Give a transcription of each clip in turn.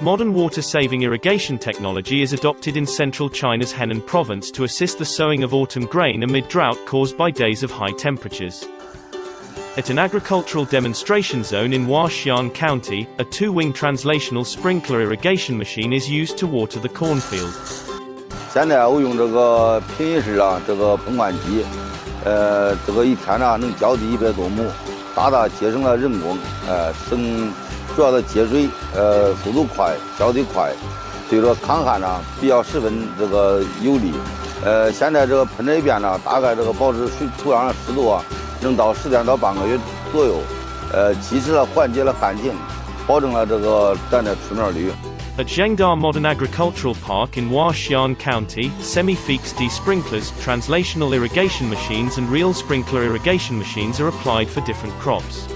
Modern water-saving irrigation technology is adopted in central China's Henan province to assist the sowing of autumn grain amid drought caused by days of high temperatures. At an agricultural demonstration zone in Huaxian County, a two-wing translational sprinkler irrigation machine is used to water the cornfield. 现在我用这个平移式这个喷灌机，这个一天能浇地100多亩，大大节省了人工，主要的节水，速度快，浇得快，对这抗旱比较十分这个有利。现在这个喷这一遍大概这个保持土壤的湿度能到10天到半个月左右，及时缓解了旱情，保证了这个咱的出苗率。 At Zhengda Modern Agricultural Park in Huaxian County, semi-fixed sprinklers, translational irrigation machines and real sprinkler irrigation machines are applied for different crops.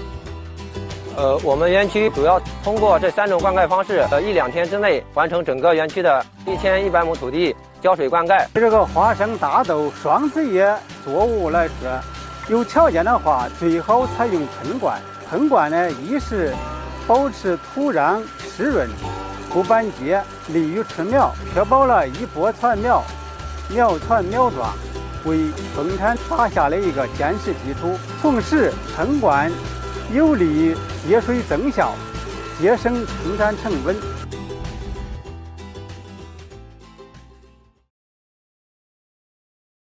我们园区主要通过这3种灌溉方式，1-2天之内完成整个园区的1100亩土地浇水灌溉。这个花生、大豆、双子叶作物来说，有条件的话，最好采用喷灌。喷灌呢，一是保持土壤湿润，不板结，利于出苗，确保了一播传苗、苗传苗壮，为生产打下了一个坚实基础。同时，喷灌有利于节水增效，节省生产成本。